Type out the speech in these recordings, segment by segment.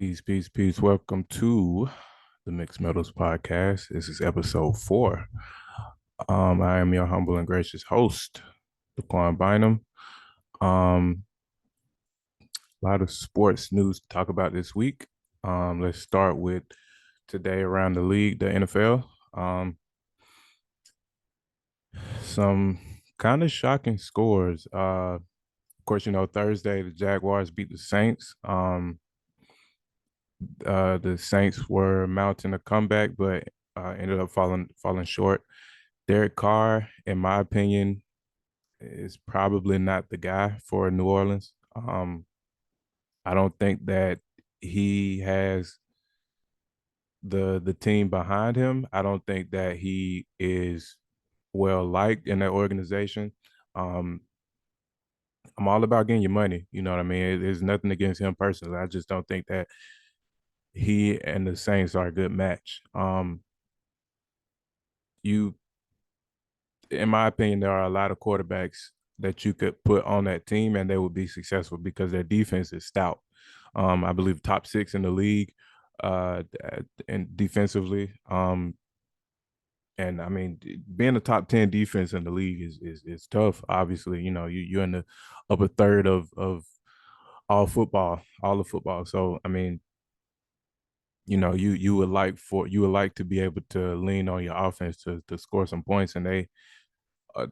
Peace, peace, peace. Welcome to the Mixed Metals Podcast. This is episode 4. I am your humble and gracious host, Daquan Bynum. Um, a lot of sports news to talk about this week. Let's start with today around the league, the NFL. Some kind of shocking scores. Of course, Thursday the Jaguars beat the Saints. The Saints were mounting a comeback, but ended up falling short. Derek Carr, in my opinion, is probably not the guy for New Orleans. I don't think that he has the team behind him. I don't think that he is well liked in that organization. Um, I'm all about getting your money. You know what I mean? There's nothing against him personally. I just don't think that he and the Saints are a good match. You In my opinion, there are a lot of quarterbacks that you could put on that team and they would be successful because their defense is stout. I believe top 6 in the league, uh, and defensively. And I mean, being a top 10 defense in the league is tough. Obviously, you're in the upper third of all of football. So I mean, you would like to be able to lean on your offense to score some points, and they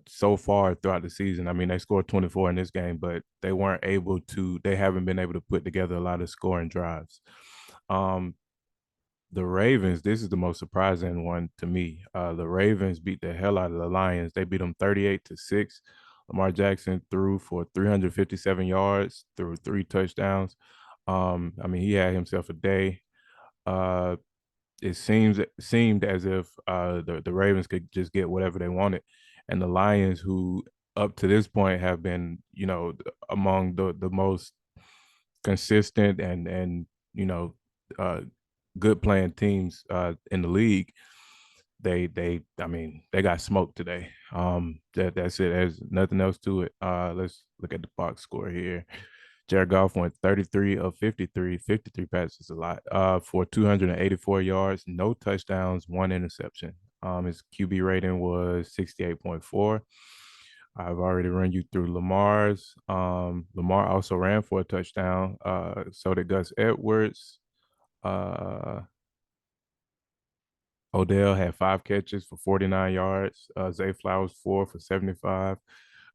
so far throughout the season. I mean, they scored 24 in this game, but they haven't been able to put together a lot of scoring drives. Um, the Ravens, this is the most surprising one to me. The Ravens beat the hell out of the Lions. They beat them 38-6. Lamar Jackson threw for 357 yards, threw 3 touchdowns. I mean, he had himself a day. Uh, it seemed as if the Ravens could just get whatever they wanted, and the Lions, who up to this point have been among the most consistent and uh, good playing teams in the league, they I mean they got smoked today. That's it. There's nothing else to it. Let's look at the box score here. Jared Goff went 33 of 53, 53 passes a lot, for 284 yards, no touchdowns, 1 interception. His QB rating was 68.4. I've already run you through Lamar's. Lamar also ran for a touchdown. So did Gus Edwards. Uh, Odell had 5 catches for 49 yards. Zay Flowers 4 for 75.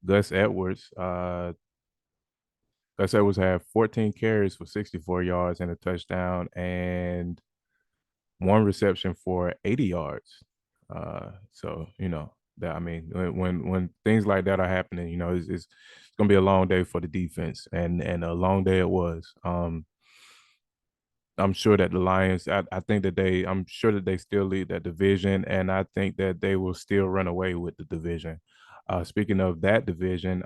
Gus Edwards, uh, Gus Edwards had 14 carries for 64 yards and a touchdown, and 1 reception for 80 yards. So that, I mean, when things like that are happening, it's gonna be a long day for the defense, and a long day it was. I'm sure that the Lions, I'm sure that they still lead that division, and I think that they will still run away with the division. Speaking of that division,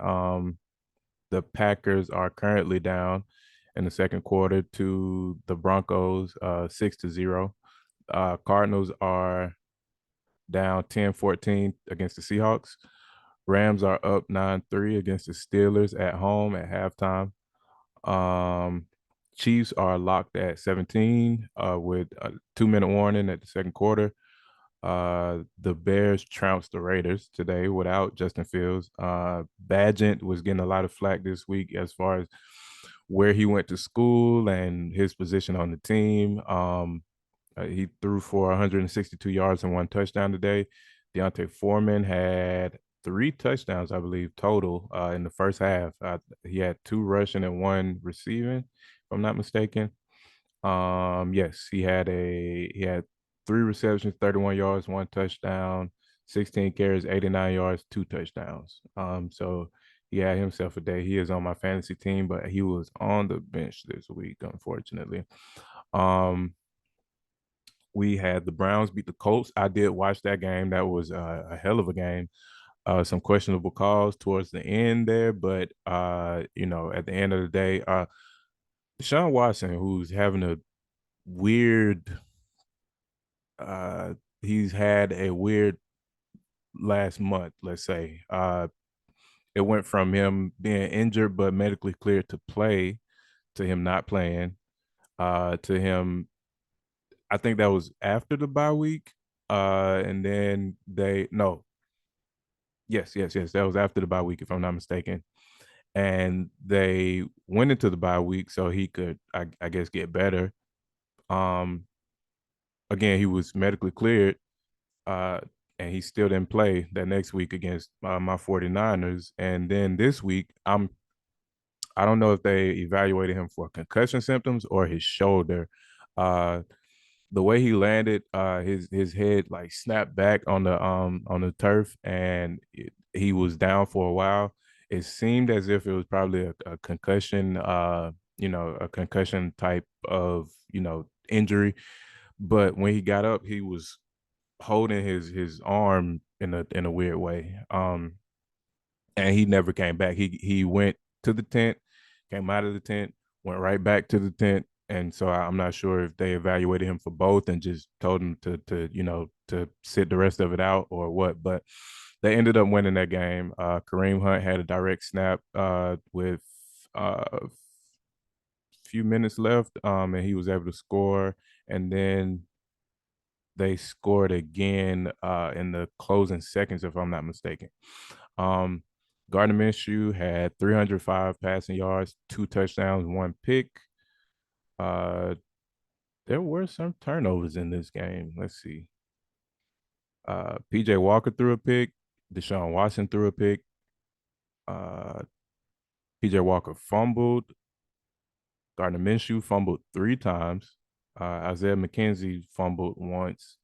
the Packers are currently down in the second quarter to the Broncos, 6-0. Cardinals are down 10-14 against the Seahawks. Rams are up 9-3 against the Steelers at home at halftime. Um, Chiefs are locked at 17 with a 2-minute warning at the second quarter. The Bears trounced the Raiders today without Justin Fields. Bagent was getting a lot of flack this week as far as where he went to school and his position on the team. He threw for 162 yards and 1 touchdown today. Deontay Foreman had 3 touchdowns, I believe, total in the first half. He had 2 rushing and 1 receiving, if I'm not mistaken. Yes, he had 3 receptions, 31 yards, 1 touchdown, 16 carries, 89 yards, 2 touchdowns. So he had himself a day. He is on my fantasy team, but he was on the bench this week, unfortunately. Um, we had the Browns beat the Colts. I did watch that game. That was a hell of a game. Some questionable calls towards the end there, but at the end of the day, Deshaun Watson, who's having a weird he's had a weird last month, let's say. It went from him being injured but medically cleared to play to him not playing. to him. I think that was after the bye week. And then they no, yes, that was after the bye week, if I'm not mistaken. And they went into the bye week so he could, I guess, get better. Um, Again, he was medically cleared, uh, and he still didn't play that next week against my 49ers. And then this week, I don't know if they evaluated him for concussion symptoms or his shoulder. Uh, the way he landed, his head like snapped back on the turf, and he was down for a while. It seemed as if it was probably a concussion, a concussion type of injury. But when he got up, he was holding his arm in a weird way. And he never came back. He went to the tent, came out of the tent, went right back to the tent, and so I'm not sure if they evaluated him for both and just told him to sit the rest of it out or what. But they ended up winning that game. Kareem Hunt had a direct snap with a few minutes left, and he was able to score. And then they scored again in the closing seconds, if I'm not mistaken. Um, Gardner Minshew had 305 passing yards, 2 touchdowns, 1 pick. Uh, there were some turnovers in this game. Let's see. PJ Walker threw a pick. Deshaun Watson threw a pick. Uh, PJ Walker fumbled. Gardner Minshew fumbled 3 times. Isaiah McKenzie fumbled once.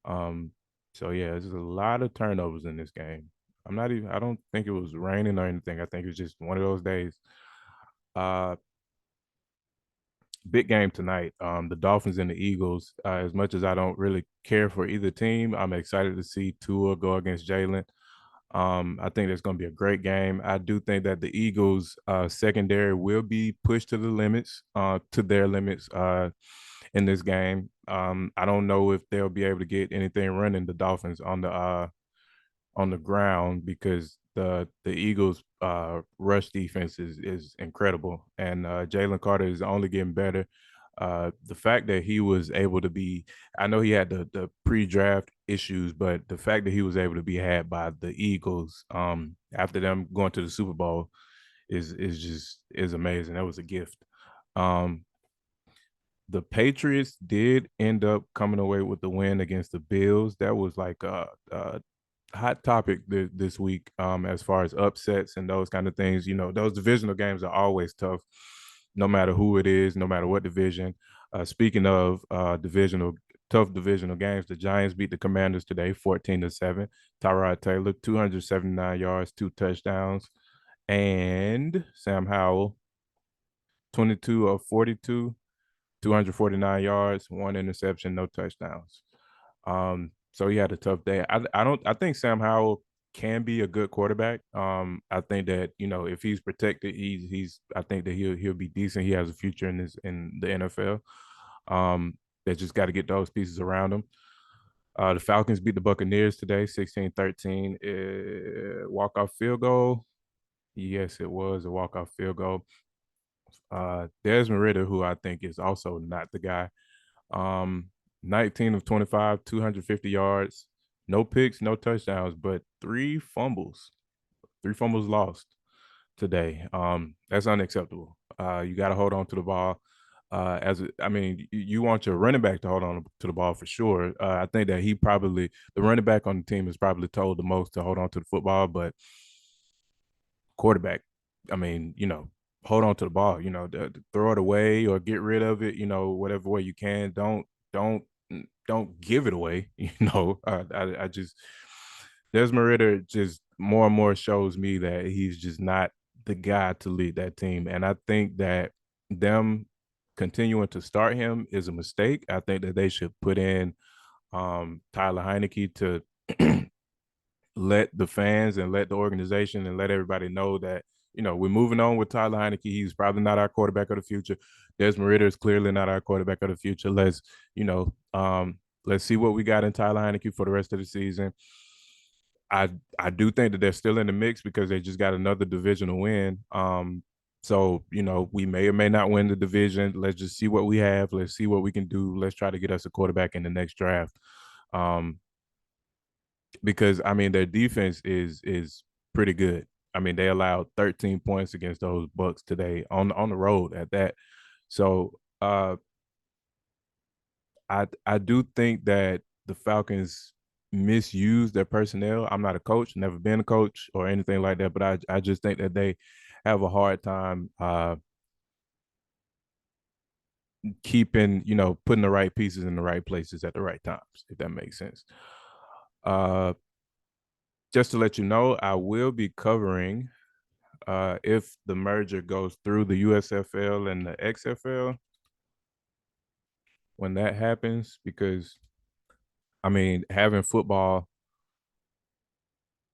Um, so yeah, there's a lot of turnovers in this game. I don't think it was raining or anything. I think it's just one of those days. Uh, Big game tonight. The Dolphins and the Eagles. As much as I don't really care for either team, I'm excited to see Tua go against Jalen. I think it's going to be a great game. I do think that the Eagles secondary will be pushed to the limits, to their limits in this game. I don't know if they'll be able to get anything running the Dolphins on the ground because the Eagles rush defense is incredible, and Jalen Carter is only getting better. The fact that he was able to be, I know he had the pre-draft issues, but the fact that he was able to be had by the Eagles after them going to the Super Bowl is amazing. That was a gift. Um, the Patriots did end up coming away with the win against the Bills. That was like a hot topic this week as far as upsets and those kind of things. Those divisional games are always tough, no matter who it is, no matter what division. Speaking of tough divisional games, the Giants beat the Commanders today, 14-7. Tyrod Taylor, 279 yards, 2 touchdowns, and Sam Howell, 22 of 42, 249 yards, 1 interception, no touchdowns. So he had a tough day. I think Sam Howell can be a good quarterback. I think that, if he's protected, I think that he'll be decent. He has a future in the NFL. They just got to get those pieces around him. The Falcons beat the Buccaneers today, 16-13. Walk-off field goal. Yes, it was a walk-off field goal. Desmond Ridder, who I think is also not the guy. 19 of 25, 250 yards, no picks, no touchdowns, but 3 fumbles lost today. That's unacceptable. You got to hold on to the ball. You want your running back to hold on to the ball for sure. I think that the running back on the team is probably told the most to hold on to the football, but quarterback, hold on to the ball, throw it away or get rid of it, whatever way you can. Don't give it away. I just Desmond Ridder just more and more shows me that he's just not the guy to lead that team. And I think that them continuing to start him is a mistake. I think that they should put in Tyler Heineke to let the fans and let the organization and let everybody know that, we're moving on with Tyler Heineke. He's probably not our quarterback of the future. Desmond Ridder is clearly not our quarterback of the future. Let's see what we got in Tyler Heineke for the rest of the season. I do think that they're still in the mix because they just got another divisional win. So, we may or may not win the division. Let's just see what we have. Let's see what we can do. Let's try to get us a quarterback in the next draft. Um, because I mean their defense is pretty good. I mean, they allowed 13 points against those Bucks today on the road at that. So I do think that the Falcons misuse their personnel. I'm not a coach, never been a coach or anything like that, but I just think that they have a hard time keeping, putting the right pieces in the right places at the right times, if that makes sense. Uh, just to let you know, I will be covering if the merger goes through the USFL and the XFL when that happens, because I mean, having football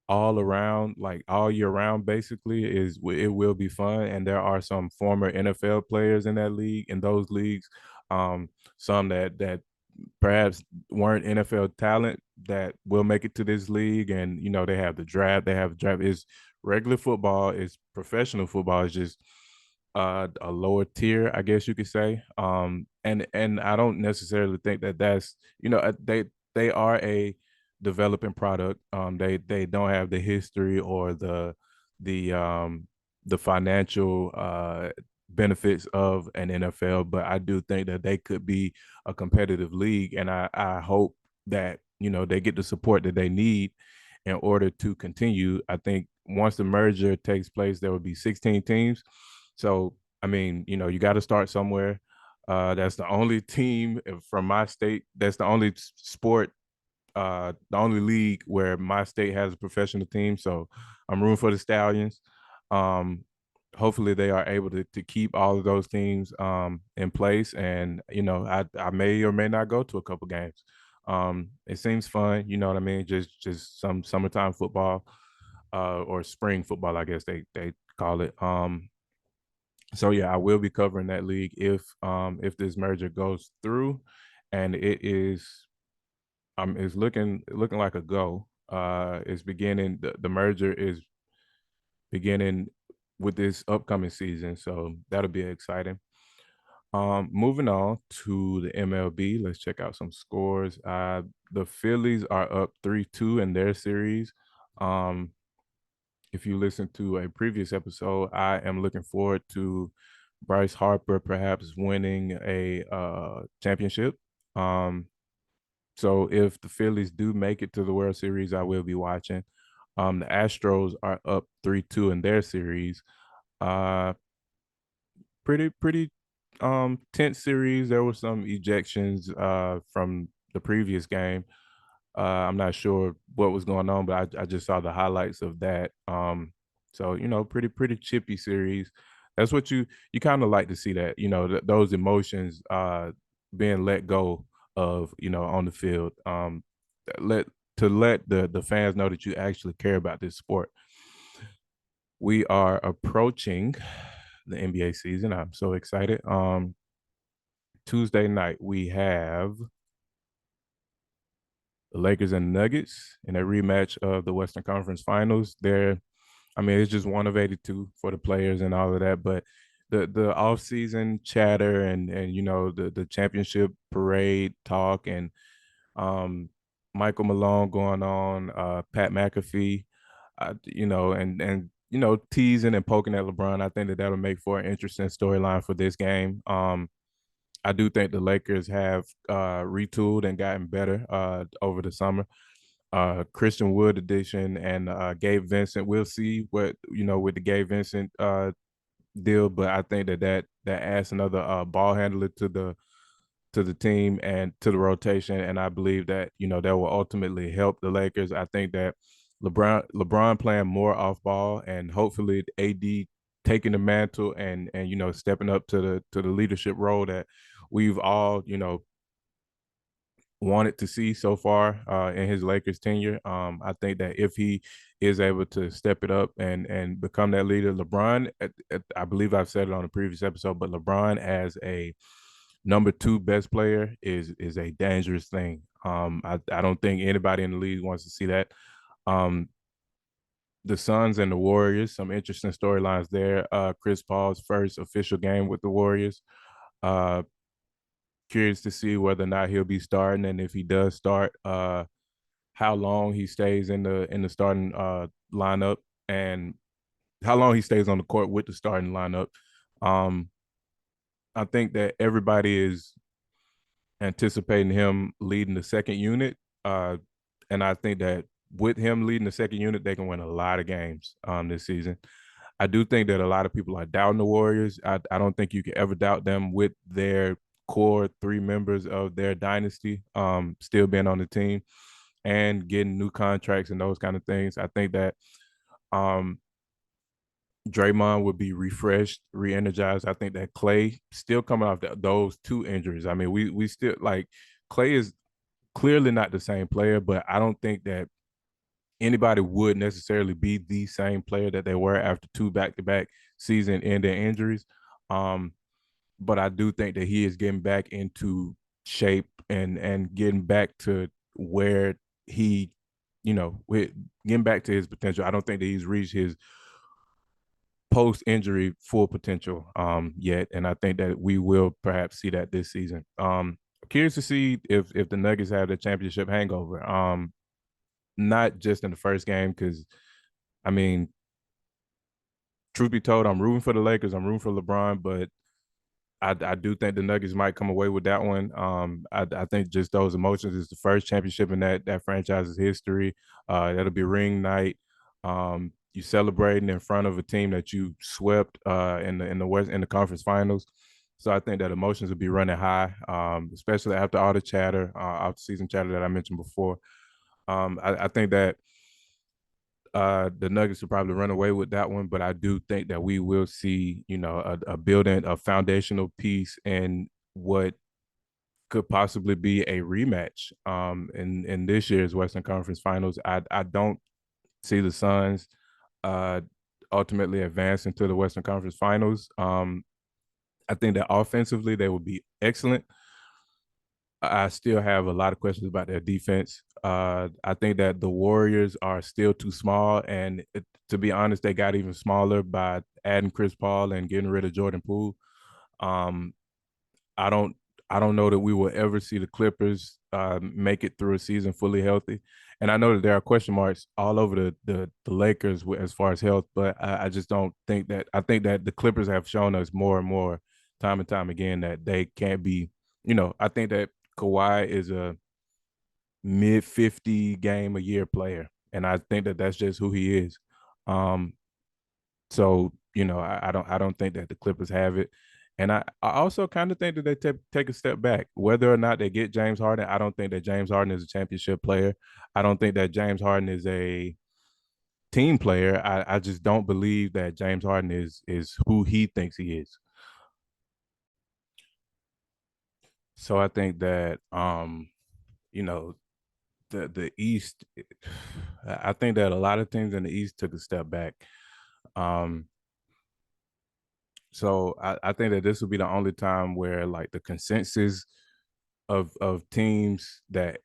all around, like all year round, basically, it will be fun. And there are some former NFL players in that league, in those leagues, um, some that perhaps weren't NFL talent that will make it to this league. And they have the draft. They have the draft. Is regular football, is professional football. Is just a lower tier, I guess you could say. And I don't necessarily think that that's they are a developing product. They don't have the history or the um the financial benefits of an NFL, but I do think that they could be a competitive league, and I hope that they get the support that they need in order to continue. I think once the merger takes place, there will be 16 teams. So I mean, you got to start somewhere. That's the only team from my state. That's the only sport, the only league where my state has a professional team. So I'm rooting for the Stallions. Um, Hopefully they are able to keep all of those teams in place. And I may or may not go to a couple games. It seems fun, you know what I mean? Just some summertime football, or spring football, I guess they call it. So yeah, I will be covering that league if this merger goes through, and it's looking like a go. It's beginning, the merger is beginning with this upcoming season, so that'll be exciting. Moving on to the MLB, let's check out some scores. The Phillies are up 3-2 in their series. Um, if you listen to a previous episode, I am looking forward to Bryce Harper perhaps winning a championship. Um, so if the Phillies do make it to the World Series, I will be watching. The Astros are up 3-2 in their series. Uh, pretty tense series. There were some ejections from the previous game. I'm not sure what was going on, but I just saw the highlights of that. So pretty chippy series. That's what you kind of like to see, that those emotions being let go of on the field. Let let the fans know that you actually care about this sport. We are approaching the NBA season. I'm so excited. Tuesday night we have the Lakers and Nuggets in a rematch of the Western Conference Finals. I mean, it's just one of 82 for the players and all of that, but the off-season chatter and the championship parade talk and um, Michael Malone going on, Pat McAfee, and teasing and poking at LeBron. I think that that'll make for an interesting storyline for this game. I do think the Lakers have retooled and gotten better over the summer. Christian Wood addition and Gabe Vincent. We'll see what with the Gabe Vincent deal, but I think that adds another ball handler to the team and to the rotation, and I believe that that will ultimately help the Lakers. I think that LeBron playing more off ball, and hopefully AD taking the mantle and stepping up to the leadership role that we've all wanted to see so far in his Lakers tenure. I think that if he is able to step it up and become that leader, LeBron, I believe I've said it on a previous episode, but LeBron as a number two best player is a dangerous thing. I don't think anybody in the league wants to see that. Um, the Suns and the Warriors. Some interesting storylines there. Chris Paul's first official game with the Warriors. Uh, Curious to see whether or not he'll be starting, and if he does start, how long he stays in the starting lineup, and how long he stays on the court with the starting lineup. Um, I think that everybody is anticipating him leading the second unit, uh, and I think that with him leading the second unit, they can win a lot of games this season. I do think that a lot of people are doubting the Warriors. I don't think you can ever doubt them with their core three members of their dynasty still being on the team and getting new contracts and those kind of things. I think that um, Draymond would be refreshed, re-energized. I think that Clay still coming off those two injuries. I mean, we still like Clay is clearly not the same player, but I don't think that anybody would necessarily be the same player that they were after two back-to-back season-ending injuries. Um, but I do think that he is getting back into shape and getting back to where he, getting back to his potential. I don't think that he's reached his post-injury full potential yet, and I think that we will perhaps see that this season. Curious to see if the Nuggets have the championship hangover. Not just in the first game, because I mean, truth be told, I'm rooting for the Lakers. I'm rooting for LeBron, but I do think the Nuggets might come away with that one. I think just those emotions is the first championship in that franchise's history. That'll be ring night. You celebrating in front of a team that you swept in the West in the conference finals. So I think that emotions will be running high, especially after all the chatter, off season chatter that I mentioned before. I think that the Nuggets will probably run away with that one, but I do think that we will see, a building, a foundational piece in what could possibly be a rematch in this year's Western Conference Finals. I don't see the Suns uh, ultimately advancing to the Western Conference Finals. I think that offensively they will be excellent. I still have a lot of questions about their defense. I think that the Warriors are still too small, and to be honest, they got even smaller by adding Chris Paul and getting rid of Jordan Poole. Um, I don't, I don't know that we will ever see the Clippers make it through a season fully healthy, and I know that there are question marks all over the Lakers as far as health, but I just don't think that. I think that the Clippers have shown us more and more, time and time again, that they can't be. I think that Kawhi is a mid 50 game a year player, and I think that that's just who he is. Um, so I don't think that the Clippers have it, and I also kind of think that they take a step back. Whether or not they get James Harden, I don't think that James Harden is a championship player. I don't think that James Harden is a team player. I just don't believe that James Harden is who he thinks he is. So I think that you know, the East, I think that a lot of teams in the East took a step back. Um, so I think that this will be the only time where like the consensus of teams that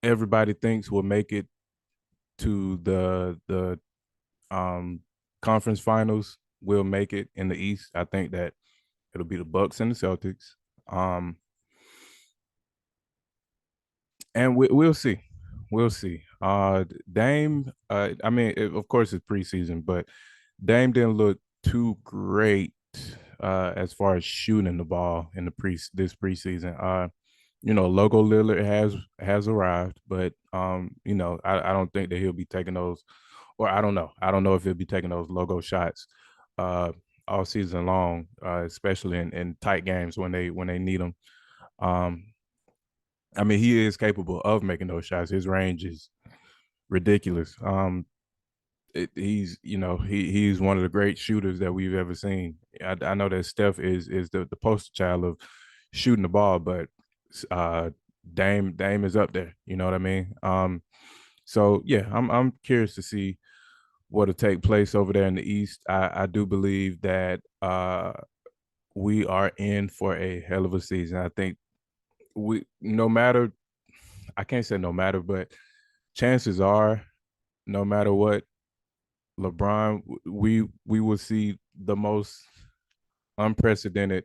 everybody thinks will make it to the um conference finals will make it in the East. I think that it'll be the Bucks and the Celtics. Um, and we'll see. We'll see. Dame, I mean, of course it's preseason, but Dame didn't look too great as far as shooting the ball in the this preseason. Logo Lillard has arrived, but I don't think that he'll be taking those, or I don't know. I don't know if he'll be taking those logo shots uh all season long, especially in tight games when they need them. Um, I mean, he is capable of making those shots. His range is ridiculous. He's he's one of the great shooters that we've ever seen. I know that Steph is the poster child of shooting the ball, but uh, Dame is up there. You know what I mean? So yeah, I'm curious to see what'll take place over there in the East. I do believe that we are in for a hell of a season. I think we no matter I can't say no matter, but chances are no matter what, LeBron, we will see the most unprecedented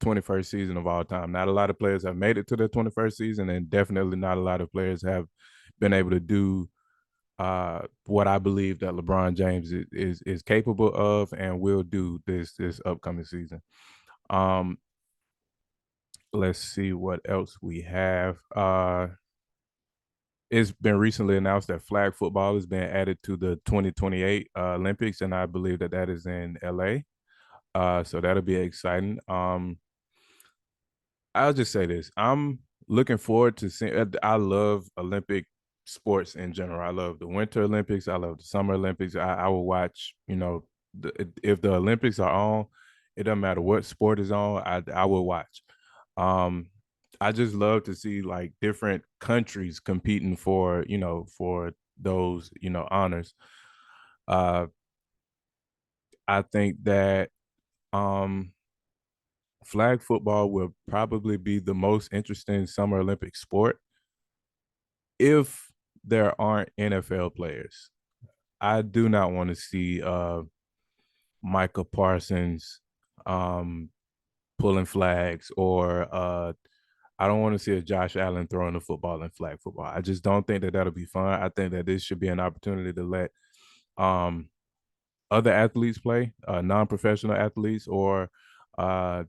21st season of all time. Not a lot of players have made it to their 21st season, and definitely not a lot of players have been able to do what I believe that LeBron James is capable of and will do this upcoming season. Um, let's see what else we have. It's been recently announced that flag football has been added to the 2028 Olympics, and I believe that that is in LA. So that'll be exciting. I'll just say this: I'm looking forward to seeing. I love Olympic sports in general. I love the Winter Olympics. I love the Summer Olympics. I will watch. If the Olympics are on, it doesn't matter what sport is on. I will watch. Um, I just love to see like different countries competing for for those honors. Uh, I think that um flag football will probably be the most interesting Summer Olympic sport if there aren't NFL players. I do not want to see Micah Parsons um, pulling flags, or I don't want to see a Josh Allen throwing the football in flag football. I just don't think that that'll be fun. I think that this should be an opportunity to let um, other athletes play, non-professional athletes, or uh,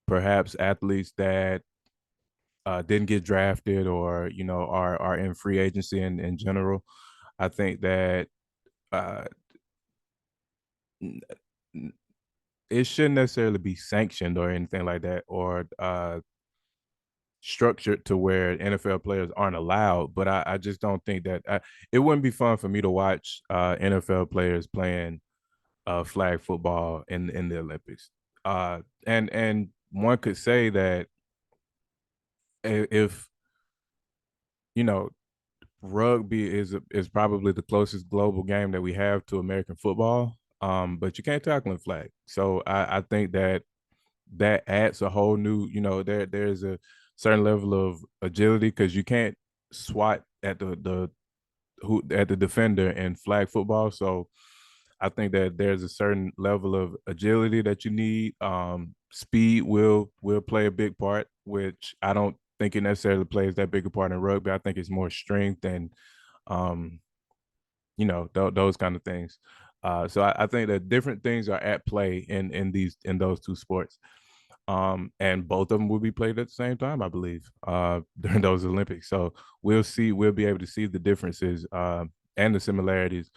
perhaps athletes that didn't get drafted, or are in free agency in general. I think that uh, it shouldn't necessarily be sanctioned or anything like that, or structured to where NFL players aren't allowed. But I just don't think that it wouldn't be fun for me to watch NFL players playing flag football in the Olympics. And one could say that if you know rugby is probably the closest global game that we have to American football. But you can't tackle in flag. So I think that that adds a whole new, there's a certain level of agility because you can't swat at the defender in flag football. So I think that there's a certain level of agility that you need. Speed will play a big part, which I don't think it necessarily plays that big a part in rugby. I think it's more strength and um, those kind of things. So I think that different things are at play in those two sports. And both of them will be played at the same time, I believe, during those Olympics. So we'll be able to see the differences and the similarities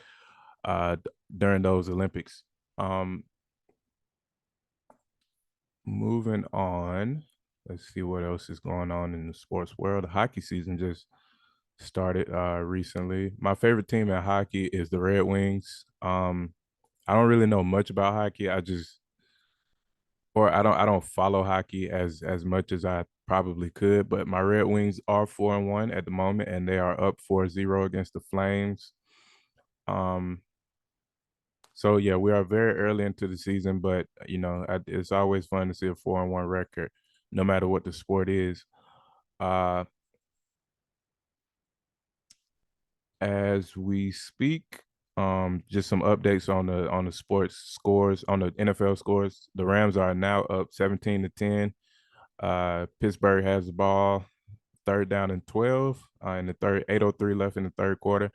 during those Olympics. Um, moving on, let's see what else is going on in the sports world. The hockey season just started recently. My favorite team in hockey is the Red Wings. I don't really know much about hockey. I don't follow hockey as much as I probably could, but my Red Wings are 4-1 at the moment, and they are up 4-0 against the Flames. Um, so yeah, we are very early into the season, but it's always fun to see a 4-1 record, no matter what the sport is. Uh, as we speak, just some updates on the sports scores on the NFL scores. The Rams are now up 17-10. Pittsburgh has the ball, third down and 12 in the third, 8:03 left in the third quarter.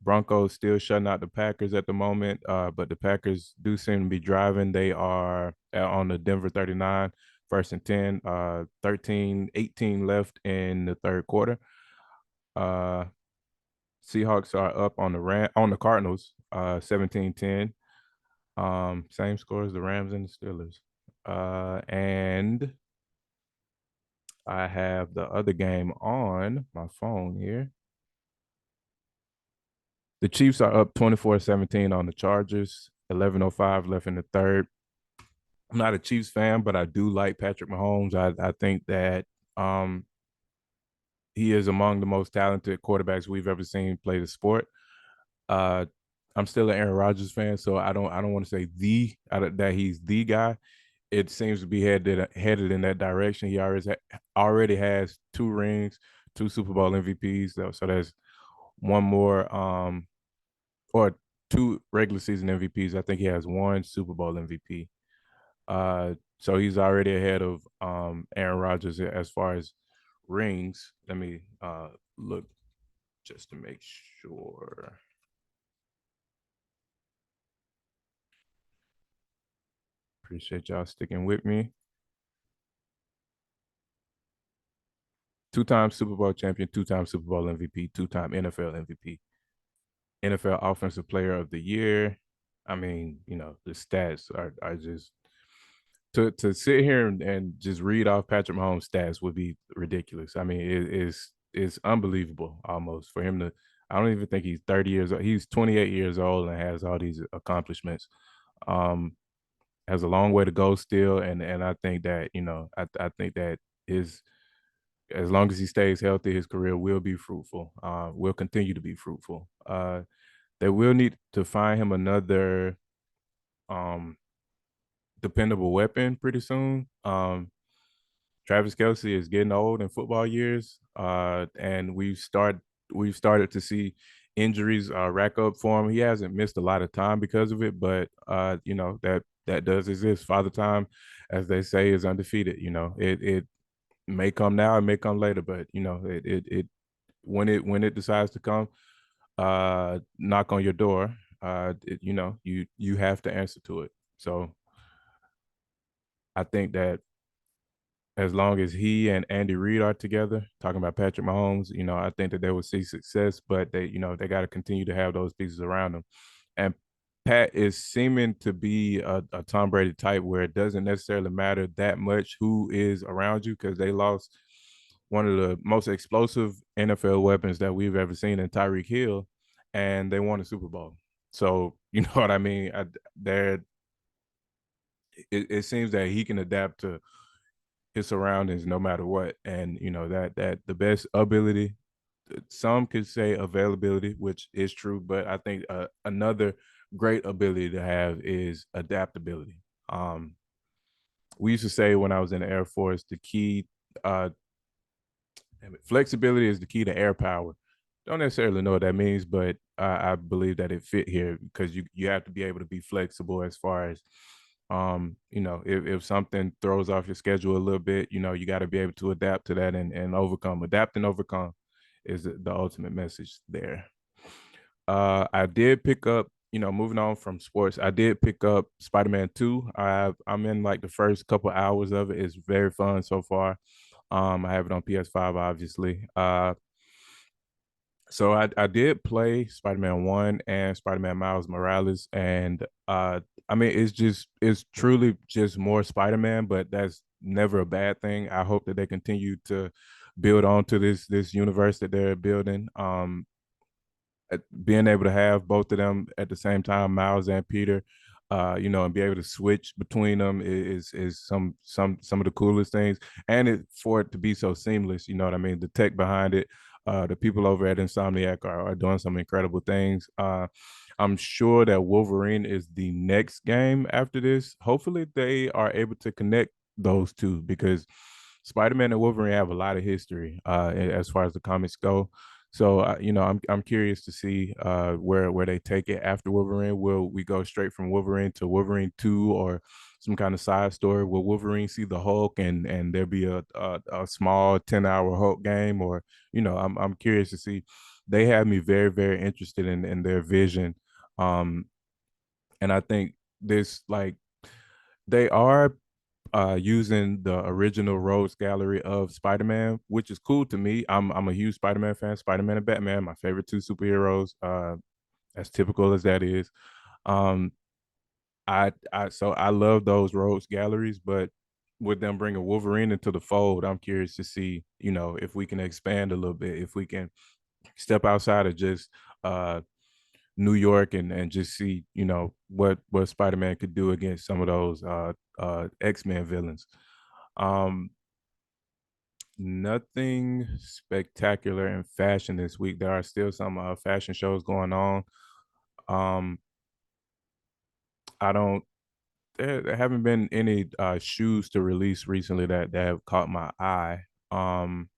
Broncos still shutting out the Packers at the moment, but the Packers do seem to be driving. They are on the Denver 39, first and 10, 13-18 left in the third quarter. Uh, Seahawks are up on the Cardinals, 17-10. Same score as the Rams and the Steelers. And I have the other game on my phone here. The Chiefs are up 24-17 on the Chargers. 11:05 left in the third. I'm not a Chiefs fan, but I do like Patrick Mahomes. I think that um, he is among the most talented quarterbacks we've ever seen play the sport. Uh, I'm still an Aaron Rodgers fan, so I don't want to say that he's the guy. It seems to be headed in that direction. He already has 2 rings, 2 Super Bowl MVPs. So there's one more or two regular season MVPs. I think he has one Super Bowl MVP. So he's already ahead of Aaron Rodgers as far as rings. Let me look just to make sure. Appreciate y'all sticking with me. Two-time Super Bowl champion, two-time Super Bowl MVP, two-time NFL MVP, NFL Offensive Player of the Year. I mean, the stats are just to sit here and just read off Patrick Mahomes' stats would be ridiculous. I mean, it's unbelievable almost for him to. I don't even think he's 30 years old. He's 28 years old and has all these accomplishments. Um, has a long way to go still, and I think that I think that is as long as he stays healthy, his career will be fruitful. Will continue to be fruitful. They will need to find him another um dependable weapon pretty soon. Travis Kelce is getting old in football years, and we've started to see injuries rack up for him. He hasn't missed a lot of time because of it, but that does exist. Father Time, as they say, is undefeated. It may come now, it may come later, but it when it decides to come, knock on your door, you have to answer to it. So I think that as long as he and Andy Reid are together, talking about Patrick Mahomes, I think that they will see success, but they got to continue to have those pieces around them. And Pat is seeming to be a Tom Brady type where it doesn't necessarily matter that much who is around you because they lost one of the most explosive NFL weapons that we've ever seen in Tyreek Hill, and they won a Super Bowl. So you know what I mean? It seems that he can adapt to his surroundings no matter what, and that the best ability. Some could say availability, which is true, but I think another great ability to have is adaptability. Um, we used to say when I was in the Air Force, the key uh, flexibility is the key to air power. Don't necessarily know what that means, but I believe that it fit here because you have to be able to be flexible as far as if something throws off your schedule a little bit, you got to be able to adapt to that and overcome. Adapt and overcome is the ultimate message there. I did pick up, moving on from sports, I did pick up Spider-Man 2. I'm in like the first couple hours of it. It's very fun so far. I have it on PS5, obviously. So I did play Spider-Man 1 and Spider-Man Miles Morales, and I mean it's truly just more Spider-Man, but that's never a bad thing. I hope that they continue to build on to this universe that they're building. Being able to have both of them at the same time, Miles and Peter, and be able to switch between them is some of the coolest things, and for it to be so seamless. You know what I mean? The tech behind it, the people over at Insomniac are doing some incredible things. I'm sure that Wolverine is the next game after this. Hopefully, they are able to connect those two because Spider-Man and Wolverine have a lot of history as far as the comics go. So I'm curious to see where they take it after Wolverine. Will we go straight from Wolverine to Wolverine 2 or some kind of side story? Will Wolverine see the Hulk and there be a small 10-hour Hulk game? Or I'm curious to see. They have me very very interested in their vision, um, and I think this like they are using the original Rogues Gallery of Spider-Man, which is cool to me. I'm a huge Spider-Man fan. Spider-Man and Batman, my favorite two superheroes. As typical as that is, um, I love those Rogues Galleries, but with them bringing Wolverine into the fold, I'm curious to see if we can expand a little bit, if we can step outside of just New York and just see what Spider-Man could do against some of those X-Men villains. Um, Nothing spectacular in fashion this week. There are still some fashion shows going on. Um, I don't. There haven't been any shoes to release recently that have caught my eye. Um,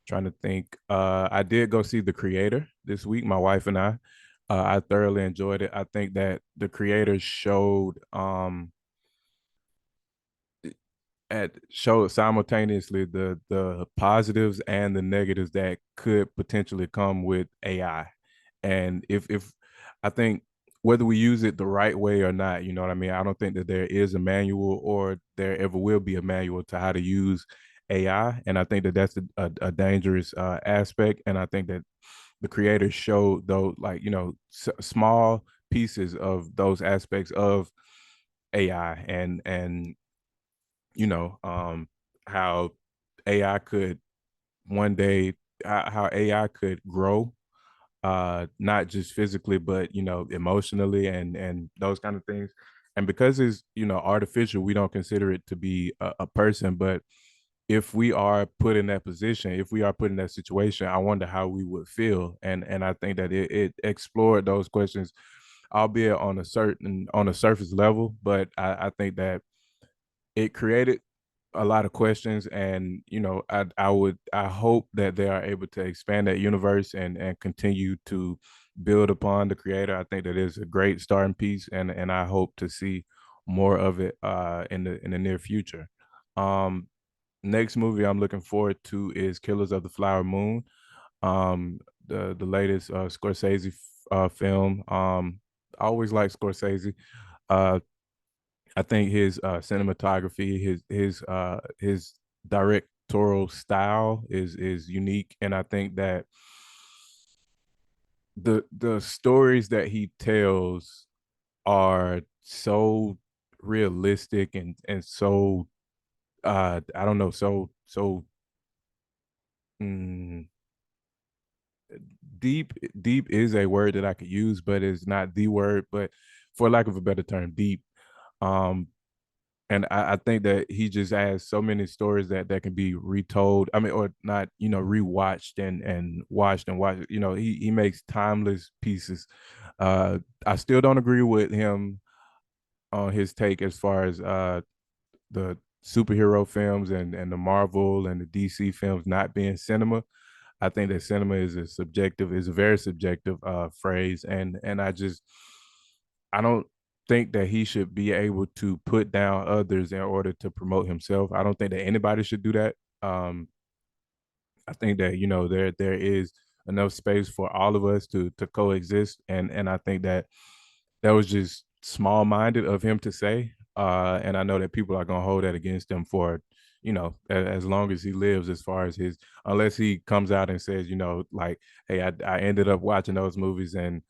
Trying to think. I did go see The Creator this week. My wife and I. I thoroughly enjoyed it. I think that the creators showed simultaneously the positives and the negatives that could potentially come with AI. And if I think whether we use it the right way or not, you know what I mean? I don't think that there is a manual or there ever will be a manual to how to use AI. And I think that that's a dangerous aspect. And I think that the creators showed though, like, small pieces of those aspects of AI and you know, how AI could one day how AI could grow, not just physically, but emotionally and those kind of things. And because it's artificial, we don't consider it to be a person. But if we are put in that position, if we are put in that situation, I wonder how we would feel. And I think that it explored those questions, albeit on a surface level. But I think that it created a lot of questions, and I hope that they are able to expand that universe and continue to build upon the creator. I think that is a great starting piece, and I hope to see more of it in the near future. um Next movie I'm looking forward to is Killers of the Flower Moon, um the latest Scorsese film. I always like Scorsese. uh I think his cinematography, his directorial style is unique, and I think that the stories that he tells are so realistic and so I don't know, so mm, deep. Deep is a word that I could use, but it's not the word. But for lack of a better term, deep. Um, and I think that he just has so many stories that can be retold. I mean, or not, rewatched and watched and watched. He makes timeless pieces. Uh, I still don't agree with him on his take as far as the superhero films and the Marvel and the DC films not being cinema. I think that cinema is a very subjective phrase, and I don't think that he should be able to put down others in order to promote himself. I don't think that anybody should do that. I think that there is enough space for all of us to coexist, and I think that that was just small minded of him to say. And I know that people are gonna hold that against him for as long as he lives, as far as his, unless he comes out and says, like, hey, I ended up watching those movies, and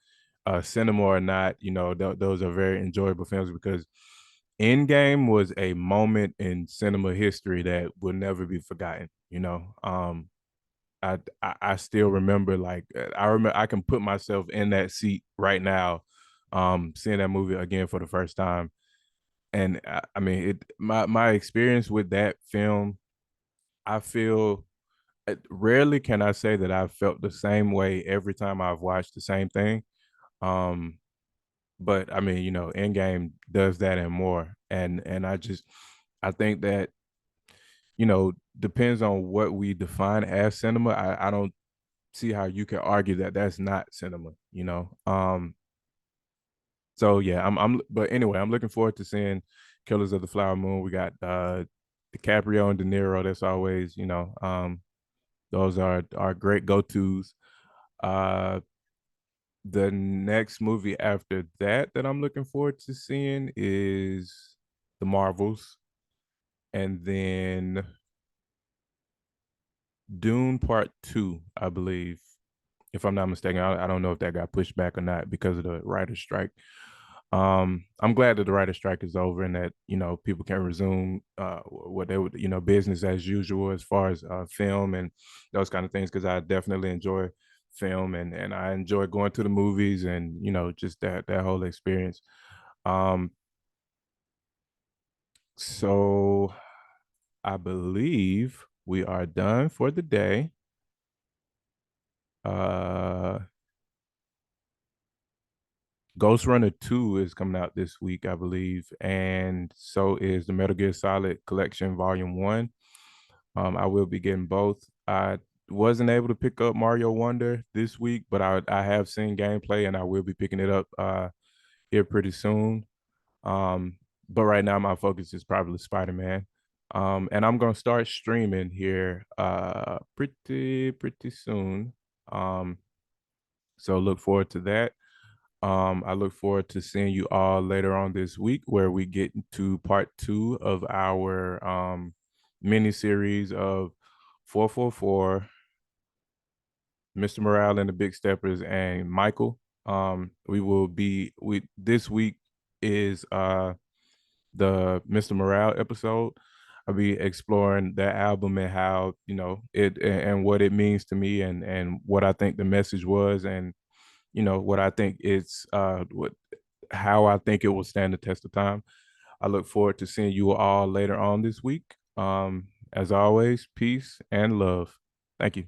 cinema or not, those are very enjoyable films, because Endgame was a moment in cinema history that will never be forgotten. I still remember, like, I can put myself in that seat right now, seeing that movie again for the first time. And I mean, my experience with that film, I feel, rarely can I say that I've felt the same way every time I've watched the same thing. Um, but I mean, Endgame does that and more. And I think that, depends on what we define as cinema. I don't see how you can argue that that's not cinema. So yeah, but anyway, I'm looking forward to seeing Killers of the Flower Moon. We got DiCaprio and De Niro. That's always, those are great go-tos. Uh the next movie after that I'm looking forward to seeing is The Marvels, and then Dune Part 2, I believe, if I'm not mistaken. I don't know if that got pushed back or not because of the writer's strike. I'm glad that the writer's strike is over and that people can resume what they would, business as usual as far as film and those kind of things, because I definitely enjoy film, and I enjoy going to the movies and just that whole experience. Um, so I believe we are done for the day. Uh, Ghost Runner 2 is coming out this week, I believe, and so is the Metal Gear Solid Collection Volume 1. I will be getting both. I wasn't able to pick up Mario Wonder this week, but I have seen gameplay and I will be picking it up here pretty soon. Um, but right now my focus is probably Spider-Man. And I'm gonna start streaming here pretty soon. Um, so look forward to that. I look forward to seeing you all later on this week where we get into part two of our mini series of 444, Mr. Morale and the Big Steppers, and Michael. We this week is the Mr. Morale episode. I'll be exploring that album and how, it and what it means to me, and what I think the message was, and what I think it's what how I think it will stand the test of time. I look forward to seeing you all later on this week. As always, peace and love. Thank you.